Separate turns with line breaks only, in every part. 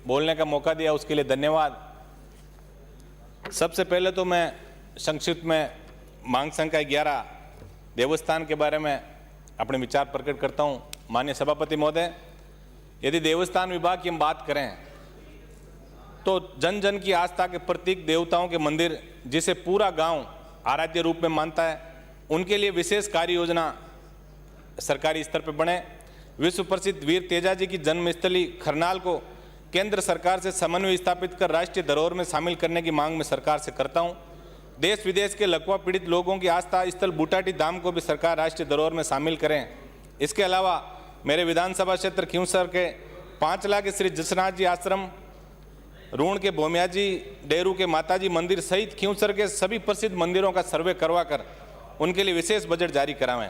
बोलने का मौका दिया उसके लिए धन्यवाद। सबसे पहले तो मैं संक्षिप्त में मांग संख्या 11 देवस्थान के बारे में अपने विचार प्रकट करता हूं। माननीय सभापति महोदय, यदि देवस्थान विभाग की हम बात करें तो जन जन की आस्था के प्रतीक देवताओं के मंदिर, जिसे पूरा गांव आराध्य रूप में मानता है, उनके लिए विशेष कार्य योजना सरकारी स्तर पर बने। विश्व प्रसिद्ध वीर तेजाजी की जन्मस्थली खरनाल को केंद्र सरकार से समन्वय स्थापित कर राष्ट्रीय धरोहर में शामिल करने की मांग मैं सरकार से करता हूं। देश विदेश के लकवा पीड़ित लोगों की आस्था स्थल बूटाटी धाम को भी सरकार राष्ट्रीय धरोहर में शामिल करें। इसके अलावा मेरे विधानसभा क्षेत्र खींवसर के 5 लाख के श्री जसनाथ जी आश्रम, रूण के भोमियाजी डेरू के माताजी मंदिर सहित खींवसर के सभी प्रसिद्ध मंदिरों का सर्वे करवाकर उनके लिए विशेष बजट जारी करावें।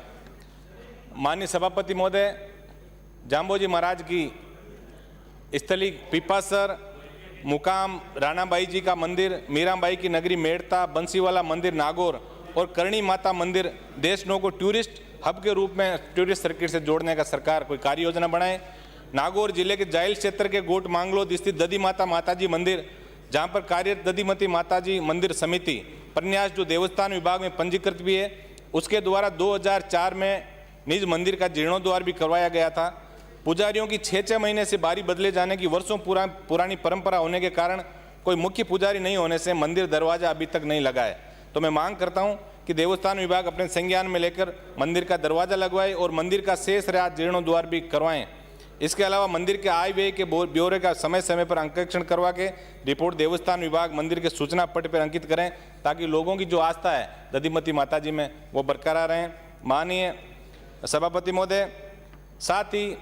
माननीय सभापति महोदय, जाम्बोजी महाराज की स्थली पीपासर, मुकाम राणाबाई जी का मंदिर, मीराबाई की नगरी मेड़ता, बंसीवाला मंदिर नागौर और करणी माता मंदिर देशनों को टूरिस्ट हब के रूप में टूरिस्ट सर्किट से जोड़ने का सरकार कोई कार्य योजना बनाए। नागौर जिले के जाइल क्षेत्र के गोट मांगलोद स्थित दधी माता माताजी मंदिर, जहां पर कार्यरत दधीमती माताजी मंदिर समिति प्रन्यास जो देवस्थान विभाग में पंजीकृत भी है, उसके द्वारा 2004 में निज मंदिर का जीर्णोद्वार भी करवाया गया था। पुजारियों की 6-6 महीने से बारी बदले जाने की वर्षों पुरानी परंपरा होने के कारण कोई मुख्य पुजारी नहीं होने से मंदिर दरवाजा अभी तक नहीं लगा है। तो मैं मांग करता हूं कि देवस्थान विभाग अपने संज्ञान में लेकर मंदिर का दरवाजा लगवाए और मंदिर का शेष रात जीर्णोद्वार भी करवाएं। इसके अलावा मंदिर के आय व्यय के ब्यौरे का समय समय पर अंकेक्षण करवा के रिपोर्ट देवस्थान विभाग मंदिर के सूचना पट पर अंकित करें, ताकि लोगों की जो आस्था है दधीमती माता जी में वो बरकरार रहें। माननीय सभापति महोदय, साथ ही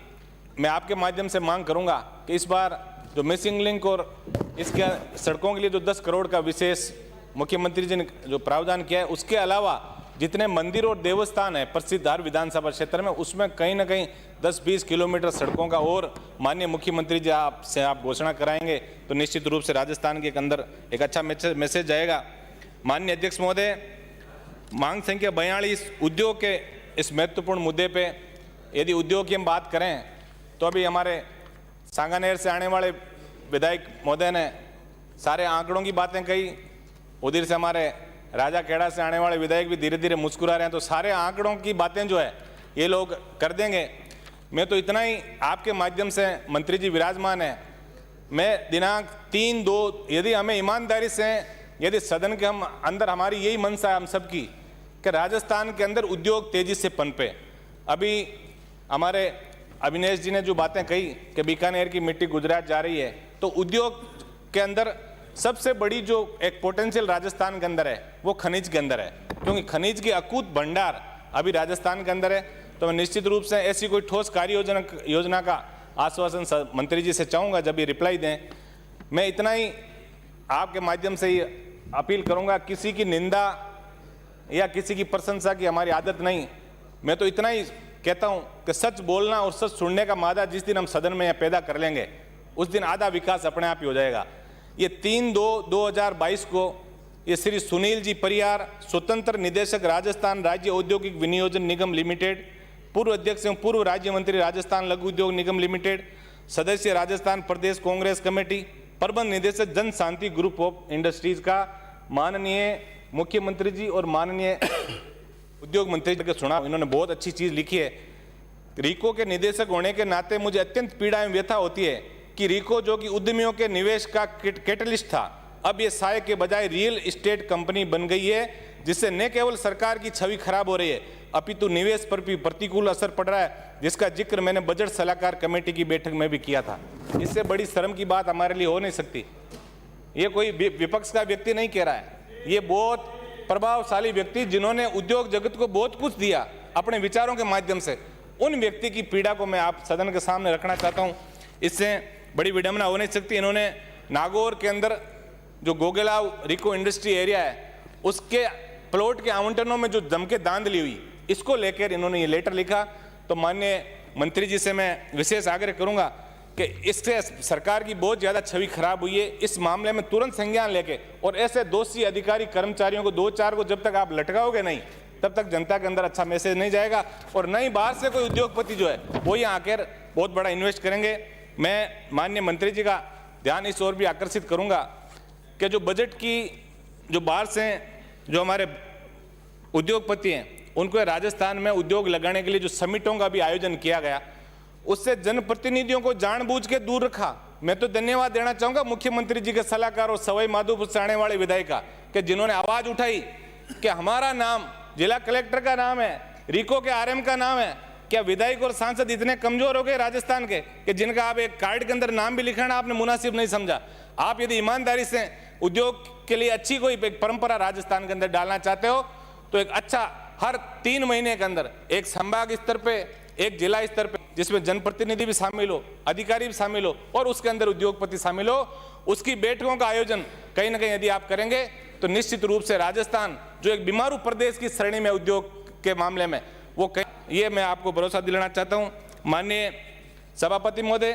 मैं आपके माध्यम से मांग करूंगा कि इस बार जो मिसिंग लिंक और इसके सड़कों के लिए जो 10 करोड़ का विशेष मुख्यमंत्री जी ने जो प्रावधान किया है, उसके अलावा जितने मंदिर और देवस्थान है प्रसिद्ध हर विधानसभा क्षेत्र में, उसमें कहीं ना कहीं 10-20 किलोमीटर सड़कों का और माननीय मुख्यमंत्री जी आपसे आप घोषणा कराएंगे तो निश्चित रूप से राजस्थान के अंदर एक अच्छा मैसेज जाएगा। माननीय अध्यक्ष महोदय, मांग संख्या 42 उद्योग के इस महत्वपूर्ण मुद्दे पे, यदि उद्योग की हम बात करें तो अभी हमारे सांगानेर से आने वाले विधायक महोदय ने सारे आंकड़ों की बातें कही, उधर से हमारे राजा खेड़ा से आने वाले विधायक भी धीरे धीरे मुस्कुरा रहे हैं, तो सारे आंकड़ों की बातें जो है ये लोग कर देंगे। मैं तो इतना ही आपके माध्यम से, मंत्री जी विराजमान है, मैं दिनांक 3/2 यदि हमें ईमानदारी से, यदि सदन के हम अंदर हमारी यही मंशा है हम सबकी कि राजस्थान के अंदर उद्योग तेजी से पनपे। अभी हमारे अविनेश जी ने जो बातें कही कि बीकानेर की मिट्टी गुजरात जा रही है, तो उद्योग के अंदर सबसे बड़ी जो एक पोटेंशियल राजस्थान के अंदर है वो खनिज के अंदर है, क्योंकि खनिज की अकूत भंडार अभी राजस्थान के अंदर है। तो मैं निश्चित रूप से ऐसी कोई ठोस कार्य योजना का आश्वासन मंत्री जी से चाहूँगा जब ये रिप्लाई दें। मैं इतना ही आपके माध्यम से ही अपील करूँगा, किसी की निंदा या किसी की प्रशंसा की हमारी आदत नहीं। मैं तो इतना ही कहता हूं कि सच बोलना और सच सुनने का मादा जिस दिन हम सदन में पैदा कर लेंगे, उस दिन आधा विकास अपने आप ही हो जाएगा। ये 3/2/2022 को ये श्री सुनील जी परियार, स्वतंत्र निदेशक राजस्थान राज्य औद्योगिक विनियोजन निगम लिमिटेड, पूर्व अध्यक्ष एवं पूर्व राज्य मंत्री राजस्थान लघु उद्योग निगम लिमिटेड, सदस्य राजस्थान प्रदेश कांग्रेस कमेटी, प्रबंध निदेशक जन शांति ग्रुप ऑफ इंडस्ट्रीज का माननीय मुख्यमंत्री जी और माननीय उद्योग मंत्री जी के सुना। इन्होंने बहुत अच्छी चीज लिखी है। रीको के निदेशक होने के नाते मुझे अत्यंत पीड़ा एवं व्यथा होती है कि रीको जो कि उद्यमियों के निवेश का कैटलिस्ट था, अब ये साय के बजाय रियल एस्टेट कंपनी बन गई है, जिससे न केवल सरकार की छवि खराब हो रही है अपितु निवेश पर भी प्रतिकूल असर पड़ रहा है, जिसका जिक्र मैंने बजट सलाहकार कमेटी की बैठक में भी किया था। इससे बड़ी शर्म की बात हमारे लिए हो नहीं सकती। ये कोई विपक्ष का व्यक्ति नहीं कह रहा है, ये बहुत प्रभावशाली व्यक्ति जिन्होंने उद्योग जगत को बहुत कुछ दिया अपने विचारों के माध्यम से, उन व्यक्ति की पीड़ा को मैं आप सदन के सामने रखना चाहता हूं। इससे बड़ी विडंबना हो नहीं सकती। इन्होंने नागौर के अंदर जो गोगेलाव रिको इंडस्ट्री एरिया है, उसके प्लॉट के आवंटनों में जो जम के धांधली हुई, इसको लेकर इन्होंने ये लेटर लिखा। तो माननीय मंत्री जी से मैं विशेष आग्रह करूंगा कि इससे सरकार की बहुत ज़्यादा छवि खराब हुई है। इस मामले में तुरंत संज्ञान लेके और ऐसे दोषी अधिकारी कर्मचारियों को 2-4 को जब तक आप लटकाओगे नहीं, तब तक जनता के अंदर अच्छा मैसेज नहीं जाएगा और न ही बाहर से कोई उद्योगपति जो है वो यहाँ आकर बहुत बड़ा इन्वेस्ट करेंगे। मैं माननीय मंत्री जी का ध्यान इस ओर भी आकर्षित करूंगा कि जो बजट की जो बाहर से जो हमारे उद्योगपति हैं उनको राजस्थान में उद्योग लगाने के लिए जो समिटों का भी आयोजन किया गया, उससे जनप्रतिनिधियों को जानबूझ के दूर रखा। मैं तो धन्यवाद देना चाहूंगा मुख्यमंत्री जी के सलाहकार और सवाई माधोपुर से आने वाले विधायक का कि जिन्होंने आवाज उठाई कि हमारा नाम जिला कलेक्टर का नाम है, रिको के आरएम का नाम है। क्या विधायक और सांसद इतने कमजोर हो गए राजस्थान के कि जिनका आप एक कार्ड के अंदर नाम भी लिखाना आपने मुनासिब नहीं समझा? आप यदि ईमानदारी से उद्योग के लिए अच्छी कोई एक परंपरा राजस्थान के अंदर डालना चाहते हो तो एक अच्छा हर 3 महीने के अंदर एक संभाग स्तर पे, एक जिला स्तर पे, जिसमें जनप्रतिनिधि भी शामिल हो, अधिकारी भी शामिल हो और उसके अंदर उद्योगपति शामिल हो, उसकी बैठकों का आयोजन कहीं ना कहीं यदि आप करेंगे तो निश्चित रूप से राजस्थान जो एक बीमारू प्रदेश की श्रेणी में उद्योग के मामले में वो ये मैं आपको भरोसा दिलाना चाहता हूँ। माननीय सभापति महोदय,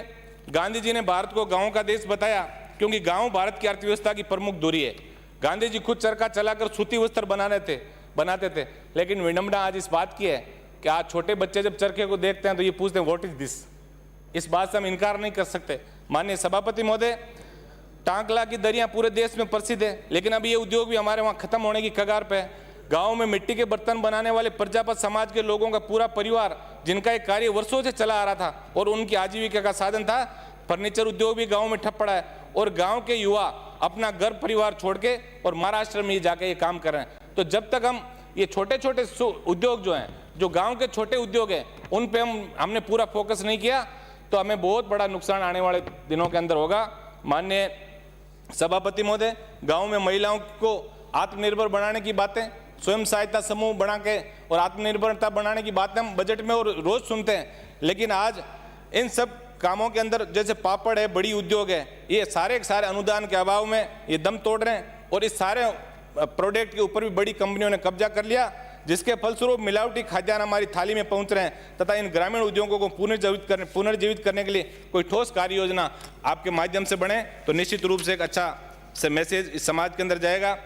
गांधी जी ने भारत को गाँव का देश बताया क्योंकि गाँव भारत की अर्थव्यवस्था की प्रमुख धुरी है। गांधी जी खुद चरखा चलाकर सूती वस्त्र बनाते थे, लेकिन विडंबना आज इस बात की है कि आज छोटे बच्चे जब चरखे को देखते हैं तो ये पूछते हैं व्हाट इज दिस। इस बात से हम इनकार नहीं कर सकते। माननीय सभापति महोदय, टांकला की दरियां पूरे देश में प्रसिद्ध है, लेकिन अब ये उद्योग भी हमारे वहाँ खत्म होने की कगार पे है। गाँव में मिट्टी के बर्तन बनाने वाले प्रजापत समाज के लोगों का पूरा परिवार, जिनका एक कार्य वर्षों से चला आ रहा था और उनकी आजीविका का साधन था, फर्नीचर उद्योग भी गाँव में ठप पड़ा है और गाँव के युवा अपना घर परिवार छोड़ के और महाराष्ट्र में जाके ये काम कर रहे हैं। तो जब तक हम ये छोटे छोटे उद्योग जो हैं, जो गांव के छोटे उद्योग हैं, उन पे हमने पूरा फोकस नहीं किया तो हमें बहुत बड़ा नुकसान आने वाले दिनों के अंदर होगा। माननीय सभापति महोदय, गांव में महिलाओं को आत्मनिर्भर बनाने की बातें, स्वयं सहायता समूह बना के और आत्मनिर्भरता बनाने की बातें हम बजट में और रोज सुनते हैं, लेकिन आज इन सब कामों के अंदर जैसे पापड़ है, बड़ी उद्योग है, ये सारे अनुदान के अभाव में ये दम तोड़ रहे हैं और इस सारे प्रोडक्ट के ऊपर भी बड़ी कंपनियों ने कब्जा कर लिया, जिसके फलस्वरूप मिलावटी खाद्यान्न हमारी थाली में पहुंच रहे हैं तथा इन ग्रामीण उद्योगों को पुनर्जीवित करने के लिए कोई ठोस कार्य योजना आपके माध्यम से बने तो निश्चित रूप से एक अच्छा से मैसेज इस समाज के अंदर जाएगा।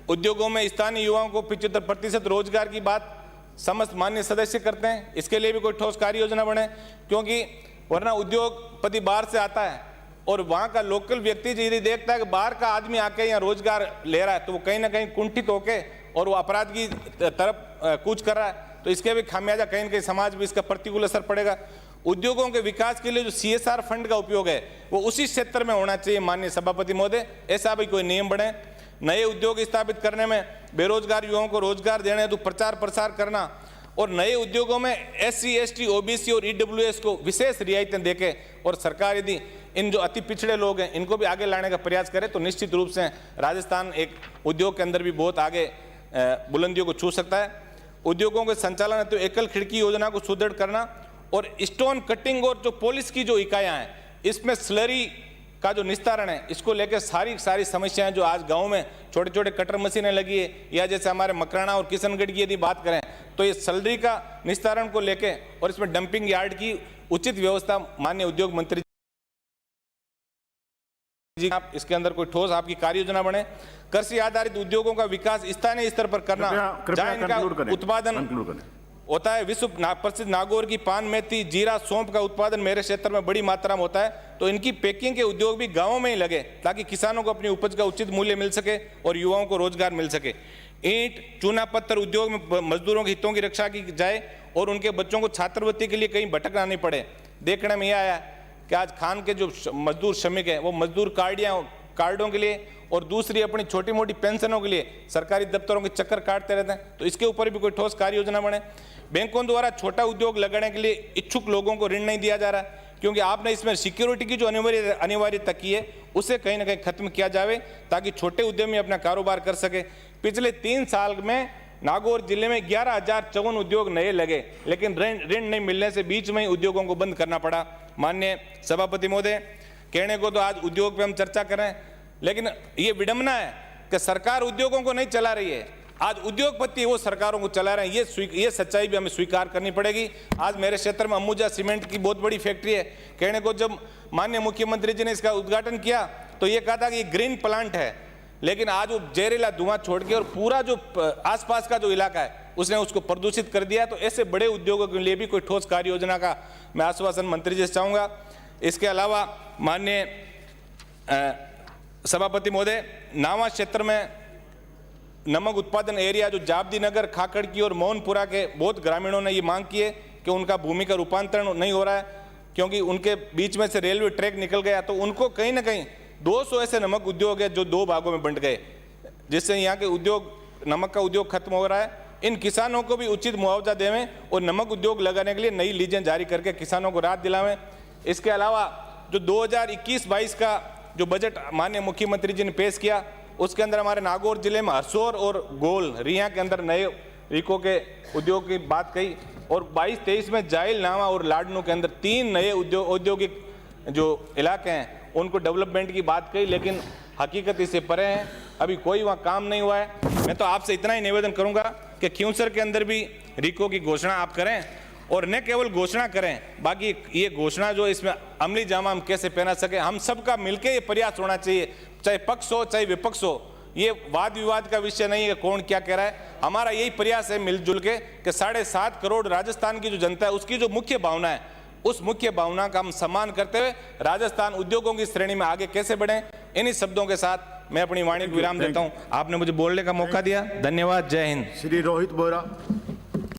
उद्योगों में स्थानीय युवाओं को 75% रोजगार की बात समस्त माननीय सदस्य करते हैं, इसके लिए भी कोई ठोस कार्य योजना बने, क्योंकि वरना उद्योगपति बाहर से आता है और वहाँ का लोकल व्यक्ति यदि देखता है कि बाहर का आदमी आके यहाँ रोजगार ले रहा है तो वो कहीं ना कहीं कुंठित होके और वो अपराध की तरफ कूच कर रहा है, तो इसके भी खामियाजा कहीं ना कहीं समाज भी इसका प्रतिकूल असर पड़ेगा। उद्योगों के विकास के लिए जो CSR फंड का उपयोग है वो उसी क्षेत्र में होना चाहिए। माननीय सभापति महोदय, ऐसा भी कोई नियम बने। नए उद्योग स्थापित करने में बेरोजगार युवाओं को रोजगार देने हेतु प्रचार प्रसार करना और नए उद्योगों में SC, ST, OBC और EWS को विशेष रियायतें देके और सरकार यदि इन जो अति पिछड़े लोग हैं इनको भी आगे लाने का प्रयास करे तो निश्चित रूप से राजस्थान एक उद्योग के अंदर भी बहुत आगे बुलंदियों को छू सकता है। उद्योगों के संचालन हेतु एकल खिड़की योजना को सुदृढ़ करना और स्टोन कटिंग और जो पॉलिश की जो इकाइयाँ हैं इसमें स्लरी का जो निस्तारण है, इसको लेकर सारी समस्याएं जो आज गांव में छोटे छोटे कटर मशीनें लगी है या जैसे हमारे मकराना और किशनगढ़ की यदि बात करें तो ये स्लरी का निस्तारण को लेके और इसमें डंपिंग यार्ड की उचित व्यवस्था माननीय उद्योग मंत्री जी आप इसके अंदर कोई ठोस आपकी कार्य योजना बने। कृषि आधारित उद्योगों का विकास स्थानीय स्तर पर करना, जहां इनका उत्पादन होता है। विश्व प्रसिद्ध नागौर की पान, मेथी, जीरा, सौंफ का उत्पादन मेरे क्षेत्र में बड़ी मात्रा में होता है, तो इनकी पैकिंग के उद्योग भी गांवों में ही लगे ताकि किसानों को अपनी उपज का उचित मूल्य मिल सके और युवाओं को रोजगार मिल सके। ईंट, चूना पत्थर उद्योग में मजदूरों के हितों की रक्षा की जाए और उनके बच्चों को छात्रवृत्ति के लिए कहीं भटकना नहीं पड़े। देखने में यह आया कि आज खान के जो मजदूर श्रमिक हैं वो मजदूर कार्डों के लिए और दूसरी अपनी छोटी मोटी पेंशनों के लिए सरकारी दफ्तरों के चक्कर काटते रहते हैं, तो इसके ऊपर भी कोई ठोस कार्य योजना बने। बैंकों द्वारा छोटा उद्योग लगाने के लिए इच्छुक लोगों को ऋण नहीं दिया जा रहा है क्योंकि आपने इसमें सिक्योरिटी की जो अनिवार्यता की है उसे कहीं ना कहीं खत्म किया जाए ताकि छोटे उद्यमी अपना कारोबार कर सके। पिछले 3 साल में नागौर जिले में 11,054 उद्योग नए लगे, लेकिन ऋण नहीं मिलने से बीच में ही उद्योगों को बंद करना पड़ा। माननीय सभापति महोदय, कहने को तो आज उद्योग पे हम चर्चा करें, लेकिन ये विडंबना है कि सरकार उद्योगों को नहीं चला रही है, आज उद्योगपति वो सरकारों को चला रहे हैं। ये सच्चाई भी हमें स्वीकार करनी पड़ेगी। आज मेरे क्षेत्र में अंबुजा सीमेंट की बहुत बड़ी फैक्ट्री है। कहने को जब माननीय मुख्यमंत्री जी ने इसका उद्घाटन किया तो ये कहा था कि ग्रीन प्लांट है, लेकिन आज वो जहरीला धुआं छोड़ के और पूरा जो आसपास का जो इलाका है उसने उसको प्रदूषित कर दिया। तो ऐसे बड़े उद्योगों के लिए भी कोई ठोस कार्य योजना का मैं आश्वासन मंत्री जी से चाहूँगा। इसके अलावा माननीय सभापति महोदय, नावा क्षेत्र में नमक उत्पादन एरिया जो जाबदी नगर, खाकड़ की और मोहनपुरा के बहुत ग्रामीणों ने ये मांग की है कि उनका भूमि का रूपांतरण नहीं हो रहा है, क्योंकि उनके बीच में से रेलवे ट्रैक निकल गया, तो उनको कहीं ना कहीं 200 ऐसे नमक उद्योग है जो 2 भागों में बंट गए, जिससे यहाँ के उद्योग, नमक का उद्योग खत्म हो रहा है। इन किसानों को भी उचित मुआवजा देवें और नमक उद्योग लगाने के लिए नई लीजें जारी करके किसानों को राहत दिलावें। इसके अलावा जो 2021-22 का जो बजट माननीय मुख्यमंत्री जी ने पेश किया, उसके अंदर हमारे नागौर जिले में हरसौर और गोल रिया के अंदर नए रिको के उद्योग की बात कही, और 22-23 में जाइल, नावा और लाडनू के अंदर 3 नए औद्योगिक जो इलाके हैं उनको डेवलपमेंट की बात कही, लेकिन हकीकत इससे परे हैं, अभी कोई वहाँ काम नहीं हुआ है। मैं तो आपसे इतना ही निवेदन करूँगा कि क्यूंसर के अंदर भी रिको की घोषणा आप करें, और न केवल घोषणा करें, बाकी ये घोषणा जो इसमें अमली जामा हम कैसे पहना सके, हम सबका मिलकर ये प्रयास होना चाहिए, चाहे पक्ष हो चाहे विपक्ष हो। ये वाद विवाद का विषय नहीं है कौन क्या कह रहा है, हमारा यही प्रयास है मिलजुल के कि 7.5 करोड़ राजस्थान की जो जनता है उसकी जो मुख्य भावना है, उस मुख्य भावना का हम सम्मान करते हुए राजस्थान उद्योगों की श्रेणी में आगे कैसे बढ़ें। इन्हीं शब्दों के साथ मैं अपनी वाणी को विराम देता हूं। आपने मुझे बोलने का मौका दिया, धन्यवाद। जय हिंद।
श्री रोहित बोरा।